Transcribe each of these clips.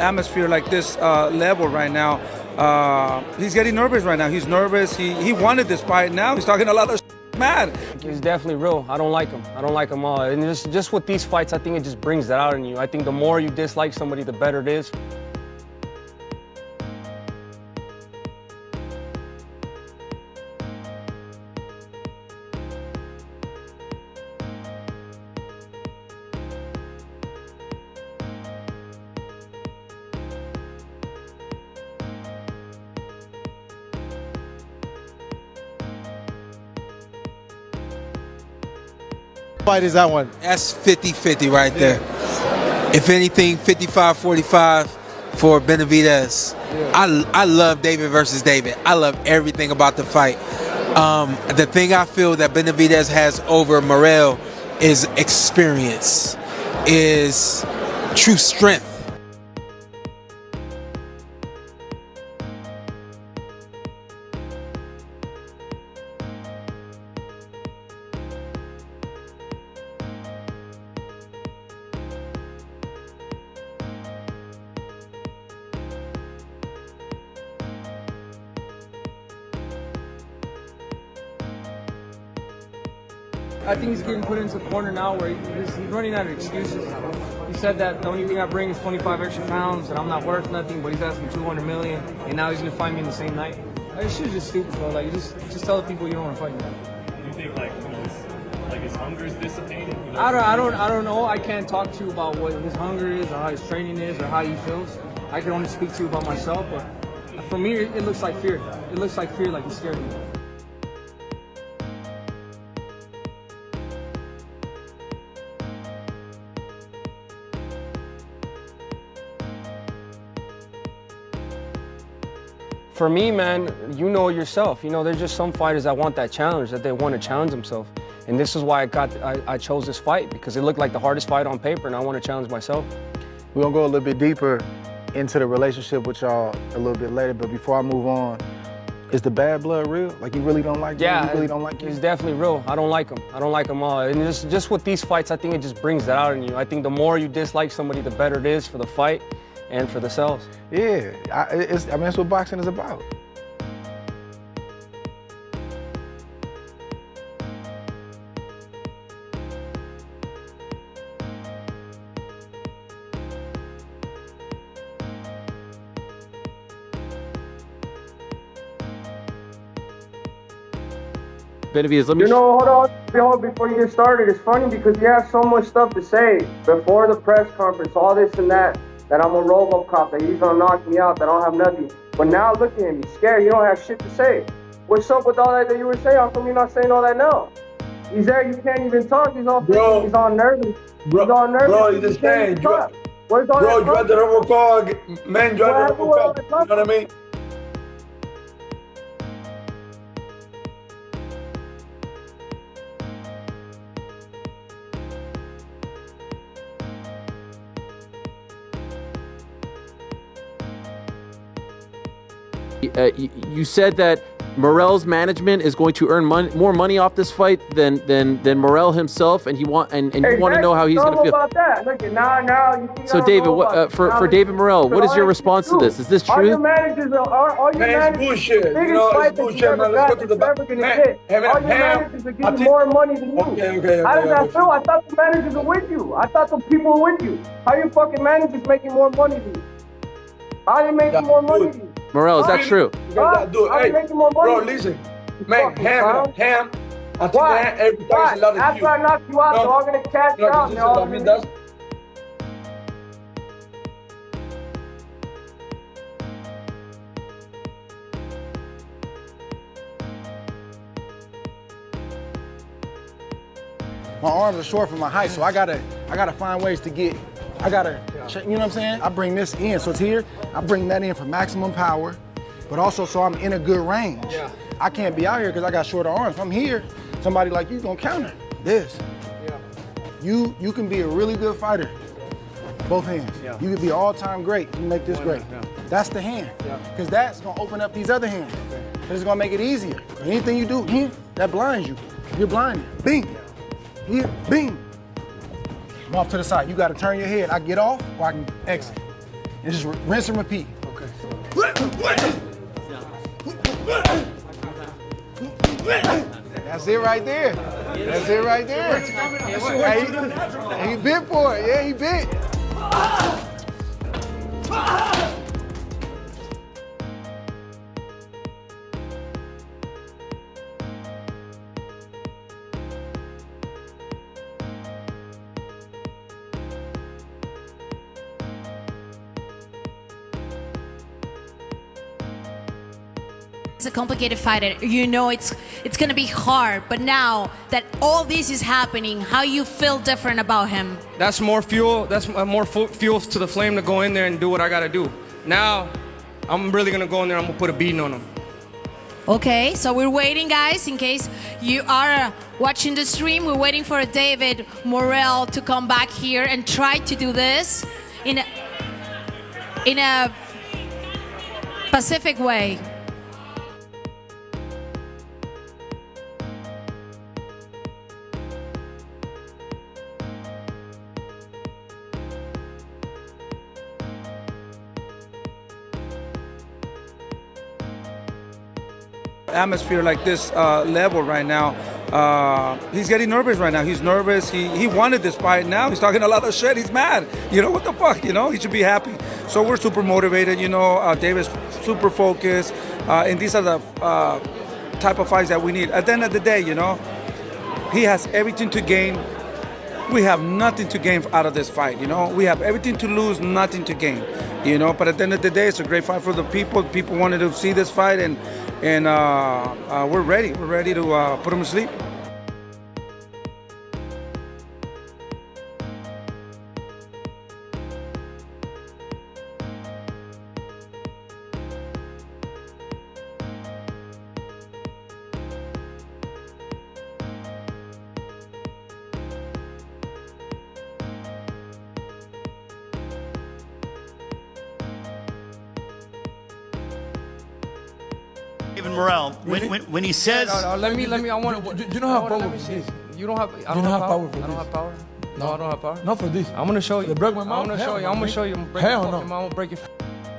atmosphere like this level right now, he's getting nervous right now. He's nervous. He wanted this fight. Now he's talking a lot of mad. He's definitely real. I don't like him. I don't like him all. And just with these fights, I think it just brings that out in you. I think the more you dislike somebody, the better it is. Fight is that one? That's 50-50 right there. If anything, 55-45 for Benavidez. I love David versus David. I love everything about the fight. The thing I feel that Benavidez has over Morrell is experience, is true strength. I think he's getting put into a corner now where he's running out of excuses. He said that the only thing I bring is 25 extra pounds and I'm not worth nothing, but he's asking 200 million and now he's gonna fight me in the same night. This shit's just stupid, bro. Like, you just tell the people you don't want to fight me. Do you think his hunger is dissipating? I don't know. I can't talk to you about what his hunger is or how his training is or how he feels. I can only speak to you about myself, but for me, it looks like fear. It looks like fear, like he's scared of me. For me, man, you know yourself. You know, there's just some fighters that want that challenge, that they want to challenge themselves. And this is why I chose this fight, because it looked like the hardest fight on paper, and I want to challenge myself. We're gonna go a little bit deeper into the relationship with y'all a little bit later, but before I move on, is the bad blood real? Like, you really don't like him? Yeah, you really don't like him? He's definitely real. I don't like him. I don't like him all. And just with these fights, I think it just brings that out in you. I think the more you dislike somebody, the better it is for the fight and for the cells. Yeah, I mean, that's what boxing is about. Benavidez, let me. hold on, before you get started. It's funny because you have so much stuff to say before the press conference, all this and that I'm a RoboCop, that he's gonna knock me out, that I don't have nothing. But now look at him, he's scared, you don't have shit to say. What's up with all that you were saying? How come you're not saying all that now? He's there, you can't even talk, he's all nervous. He's all nervous. Bro, you understand? Where's all bro, that you had the RoboCop, man, you had the RoboCop, you know what I mean? You said that Morrell's management is going to earn more money off this fight than Morrell himself, and you want to know how he's going to feel. About that. Look, now you see. So David, for David Morrell, what is your response to this? Is this true? All your managers are Man, it's bullshit. You know, it's bullshit, man. Let's go to the back. All your managers are getting more money than you. Okay. How does that feel? I thought the managers are with you. I thought the people were with you. How your fucking managers making more money than you? How are they making more money than you? Morrell, is that true? Hey, bro, listen. Man, Ham, I think that every time is a lot of you. After I knock you out, they're all going to cash out. My arms are short for my height, so I gotta find ways to get. You know what I'm saying? I bring this in, so it's here. I bring that in for maximum power, but also so I'm in a good range. Yeah. I can't be out here because I got shorter arms. If I'm here, somebody like you gonna counter this. Yeah. You can be a really good fighter, both hands. Yeah. You could be all-time great. You make this great. Yeah. That's the hand, because that's gonna open up these other hands. Okay. It's gonna make it easier. Anything you do here, that blinds you. You're blinded. Bing. Here, bing. I'm off to the side. You gotta turn your head. I get off or I can exit. and just rinse and repeat. Okay. That's it right there. That's it right there. He bit for it. Yeah, he bit. It's a complicated fight. You know it's gonna be hard, but now that all this is happening, how you feel different about him? That's more fuel. That's more fuel to the flame to go in there and do what I gotta do. Now, I'm really gonna go in there. I'm gonna put a beating on him. Okay, so we're waiting, guys, in case you are watching the stream. We're waiting for David Morrell to come back here and try to do this in a Pacific way. Atmosphere like this level right now, he's getting nervous right now. He's nervous. He wanted this fight. Now he's talking a lot of shit. He's mad. You know, what the fuck? You know, he should be happy. So we're super motivated. You know, David's super focused, and these are the type of fights that we need. At the end of the day, you know, he has everything to gain. We have nothing to gain out of this fight. You know, we have everything to lose, nothing to gain. You know, but at the end of the day, it's a great fight for the people. People wanted to see this fight, and we're ready. We're ready to put him to sleep. David Morrell, when he says, let me. I want to. You don't have power for this. You don't have. I don't have power for this. I don't have power. No, I don't have power. Not for this. I'm gonna show you. They broke my mouth. I'm gonna show you. I'm gonna show you. I'm gonna Hell no. I'm gonna break your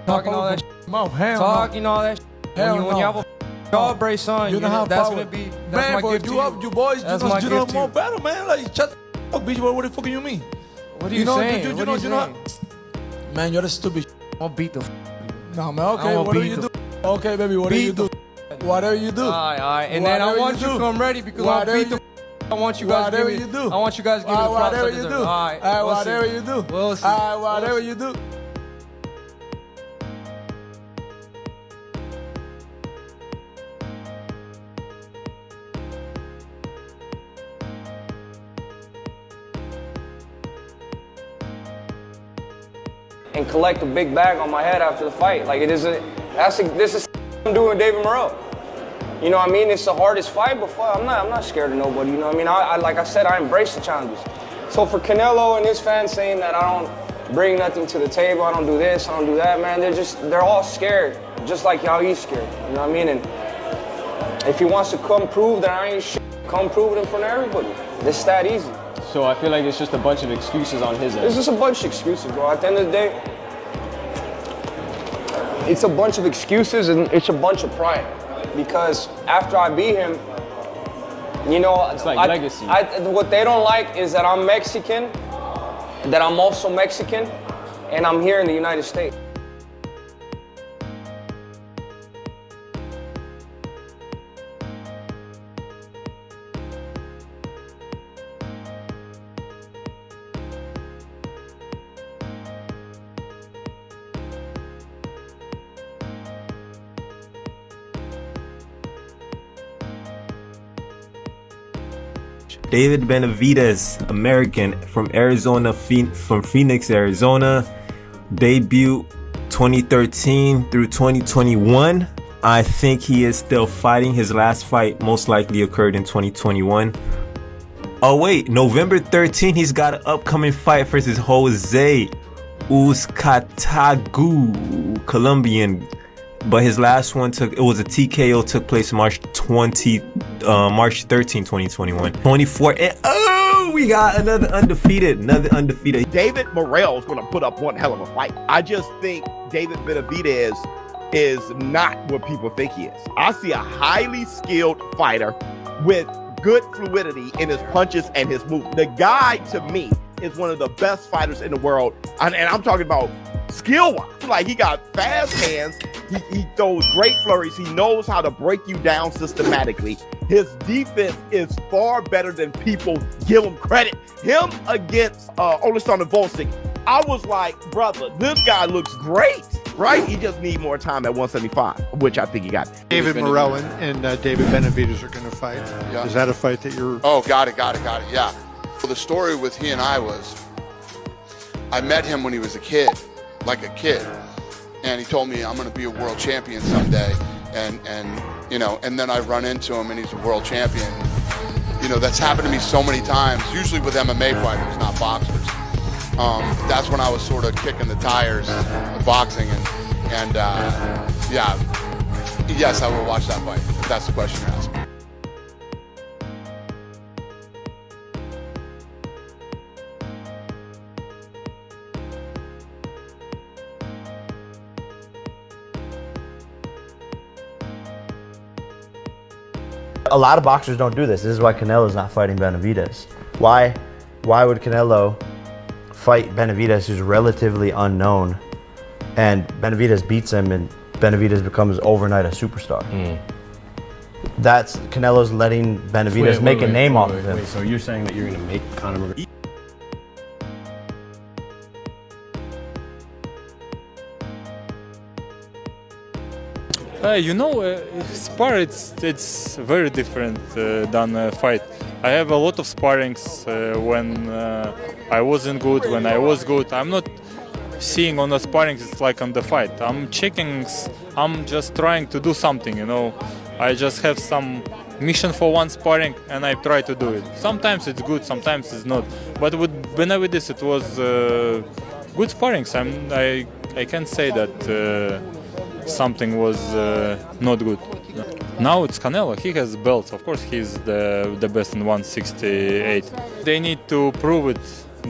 talking all that mouth. Hell talking all that Hell when you have a jaw brace on, You don't have that's power. gonna be that's Man, my but gift to you boys, That's you my know gift to more you. better, man. Like, shut the fuck, bitch. What the fuck you mean? What are you saying? You know, man, you're a stupid. I'll beat the. No, man. Okay, I'm gonna what do beat you the do? Okay, baby, what do you do? Whatever you do. All right. And then I Whatever want you you to do. come ready because I'll Whatever beat the. I want you guys to Whatever give me. you do. I want you guys to give me the props whatever I you deserve. do. All right. we'll Whatever see. you do. We'll see. Whatever you do. And collect a big bag on my head after the fight. Like, this is I'm doing David Morrell. You know what I mean? It's the hardest fight, but fuck, I'm not scared of nobody. You know what I mean? I like I said, I embrace the challenges. So for Canelo and his fans saying that I don't bring nothing to the table, I don't do this, I don't do that, man, they're all scared, just like how he's scared. You know what I mean? And if he wants to come prove that I ain't shit, come prove it in front of everybody. It's that easy. So I feel like it's just a bunch of excuses on his end. It's just a bunch of excuses, bro. At the end of the day, it's a bunch of excuses and it's a bunch of pride. Because after I beat him, you know, it's like legacy. What they don't like is that I'm Mexican, that I'm also Mexican, and I'm here in the United States. David Benavidez, American from Arizona, from Phoenix, Arizona. Debut 2013 through 2021. I think he is still fighting. His last fight most likely occurred in 2021. Oh wait, November 13, he's got an upcoming fight versus Jose Uzcatagu, Colombian. But his last one took TKO, took place March 13, 2021. 24 and oh! We got another undefeated. David Morrell is going to put up one hell of a fight. I just think David Benavidez is not what people think he is. I see a highly skilled fighter with good fluidity in his punches and his movement. The guy, to me, is one of the best fighters in the world. And I'm talking about skill-wise. Like, he got fast hands. He throws great flurries. He knows how to break you down systematically. His defense is far better than people give him credit. Him against Oleksandr Volcik, I was like, brother, this guy looks great, right? He just need more time at 175, which I think he got. David Morrell and David Benavidez are going to fight. Yeah. Is that a fight that you're... Oh, got it, yeah. Well, the story with he and I was, I met him when he was a kid, and he told me, I'm going to be a world champion someday, and you know, and then I run into him and he's a world champion. You know, that's happened to me so many times, usually with MMA fighters, not boxers. That's when I was sort of kicking the tires of boxing, and yeah, yes, I will watch that fight, if that's the question you're asking. A lot of boxers don't do this. This is why Canelo's not fighting Benavidez. Why would Canelo fight Benavidez, who's relatively unknown, and Benavidez beats him and Benavidez becomes overnight a superstar? That's Canelo's letting Benavidez make a name off of him. Wait, so you're saying that you're going to make Conor McGregor? You know, spar it's very different than a fight. I have a lot of sparrings when I wasn't good, when I was good. I'm not seeing on the sparrings it's like on the fight. I'm checking, I'm just trying to do something, you know. I just have some mission for one sparring and I try to do it. Sometimes it's good, sometimes it's not. But with Benavidez it was good sparrings. I can't say that something was not good. Now it's Canelo. He has belts. Of course, he's the best in 168. They need to prove it.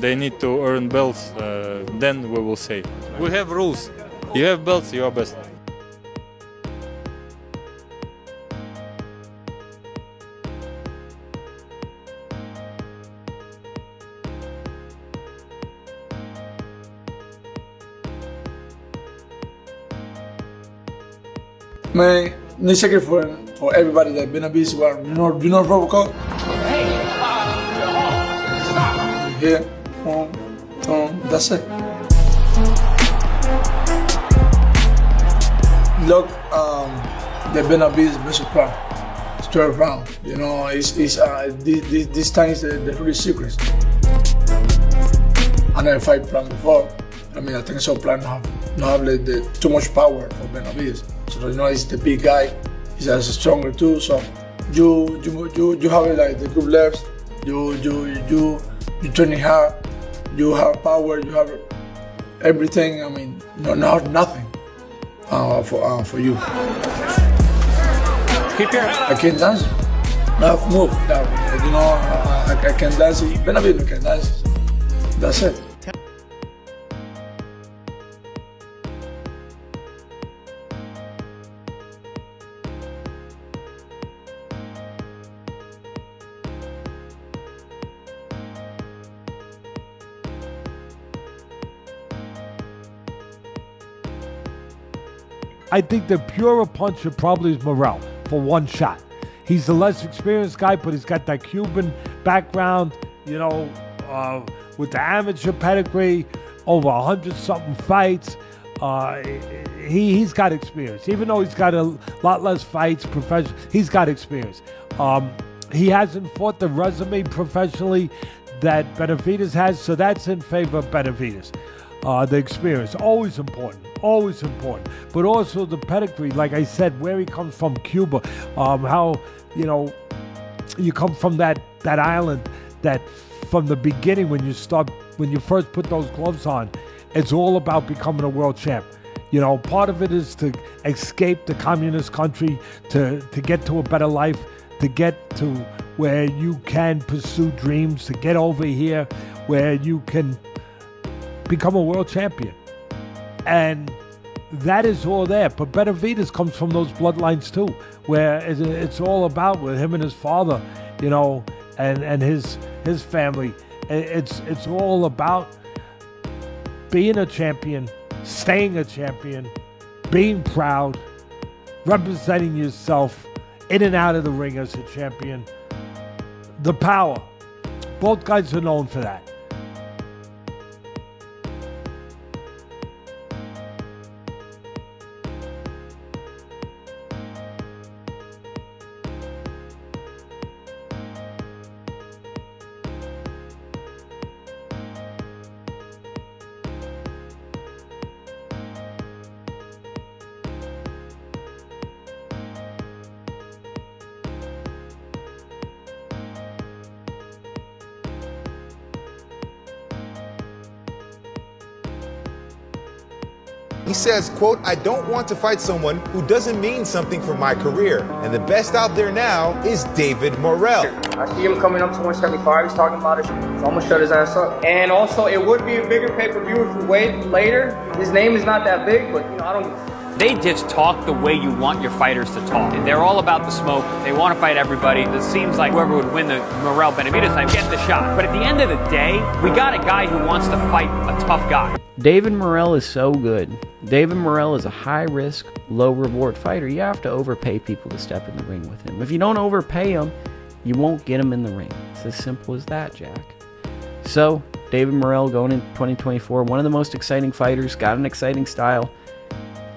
They need to earn belts. Then we will say. We have rules. You have belts, you are best. Man, let's check it for everybody that Benavidez. You know Robocop? Here, that's it. Look, the Benavidez versus Crown. It's 12 rounds. You know, this time is the real secrets. I never fight plan before. I mean, I think so plan not have like too much power for Benavidez. So you know, he's the big guy. He's as stronger too. So you have like the good lefts. You training hard. You have power. You have everything. I mean, not nothing for you. Keep your. I can dance. I have move. You know, I can dance. Benavidez can dance. That's it. I think the purer puncher probably is Morrell for one shot. He's the less experienced guy, but he's got that Cuban background, you know, with the amateur pedigree, over 100-something fights. He's got experience. Even though he's got a lot less fights professional, he's got experience. He hasn't fought the resume professionally that Benavidez has, so that's in favor of Benavidez. The experience, always important. But also the pedigree, like I said, where he comes from, Cuba, how, you know, you come from that island that from the beginning when you first put those gloves on, it's all about becoming a world champ. You know, part of it is to escape the communist country, to get to a better life, to get to where you can pursue dreams, to get over here, where you can become a world champion. And that is all there. But Benavidez comes from those bloodlines too, where it's all about with him and his father, you know, and his family. It's all about being a champion, staying a champion, being proud, representing yourself in and out of the ring as a champion. The power. Both guys are known for that. He says, quote, "I don't want to fight someone who doesn't mean something for my career. And the best out there now is David Morrell." I see him coming up to 175. He's talking about it. So I'm gonna shut his ass up. And also, it would be a bigger pay-per-view if we wait later. His name is not that big, but I don't. They just talk the way you want your fighters to talk. They're all about the smoke. They want to fight everybody. It seems like whoever would win the Morrell-Benavidez fight gets the shot. But at the end of the day, we got a guy who wants to fight a tough guy. David Morrell is so good. David Morrell is a high-risk, low-reward fighter. You have to overpay people to step in the ring with him. If you don't overpay him, you won't get him in the ring. It's as simple as that, Jack. So, David Morrell going in 2024, one of the most exciting fighters, got an exciting style,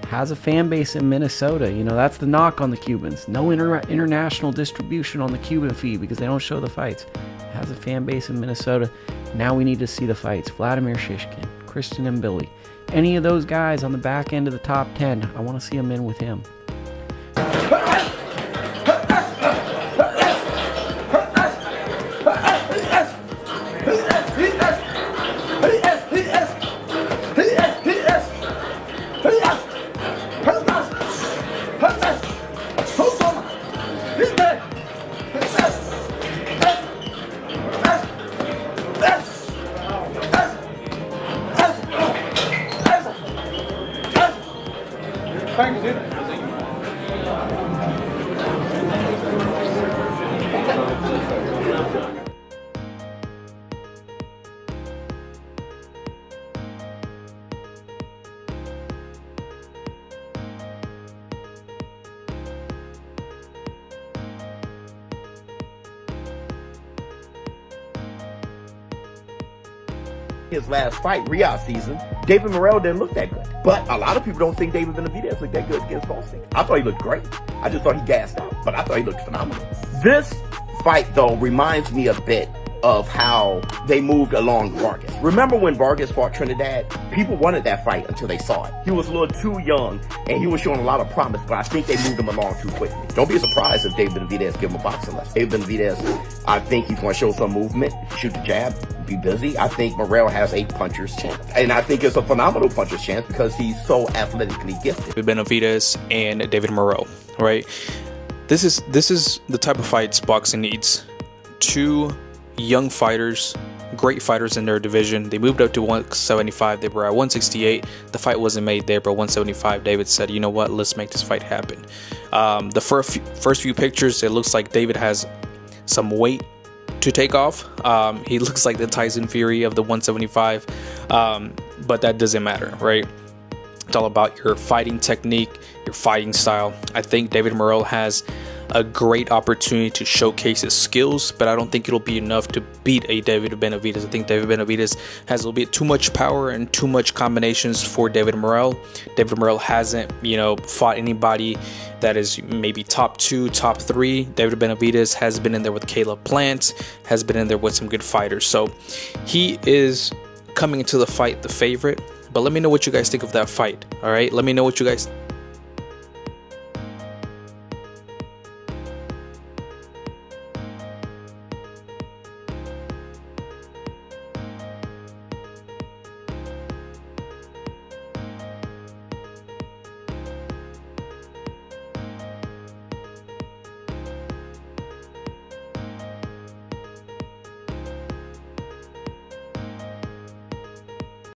has a fan base in Minnesota. You know, that's the knock on the Cubans. No international distribution on the Cuban feed because they don't show the fights. Has a fan base in Minnesota. Now we need to see the fights. Vladimir Shishkin, Christian and Billy. Any of those guys on the back end of the top 10, I want to see them in with him. Thank you, dude. His last fight, Riyadh season, David Morrell didn't look that good. But a lot of people don't think David Benavidez looked that good against Boston. I thought he looked great. I just thought he gassed out, but I thought he looked phenomenal. This fight, though, reminds me a bit of how they moved along Vargas. Remember when Vargas fought Trinidad? People wanted that fight until they saw it. He was a little too young, and he was showing a lot of promise, but I think they moved him along too quickly. Don't be surprised if David Benavidez give him a boxing lesson. David Benavidez, I think he's going to show some movement, shoot the jab, be busy. I think Morrell has a puncher's chance. And I think it's a phenomenal puncher's chance because he's so athletically gifted. Benavidez and David Morrell, right? This is the type of fights boxing needs. Two young fighters, great fighters in their division. They moved up to 175. They were at 168. The fight wasn't made there, but 175, David said, you know what, let's make this fight happen. The first few pictures, it looks like David has some weight to take off. He looks like the Tyson Fury of the 175, but that doesn't matter, right? It's all about your fighting technique, your fighting style. I think David Morrell has a great opportunity to showcase his skills, but I don't think it'll be enough to beat a David Benavidez. I think David Benavidez has a little bit too much power and too much combinations for David Morrell. David Morrell hasn't, fought anybody that is maybe top 2, top 3. David Benavidez has been in there with Caleb Plant, has been in there with some good fighters. So he is coming into the fight the favorite. But let me know what you guys think of that fight. All right, let me know what you guys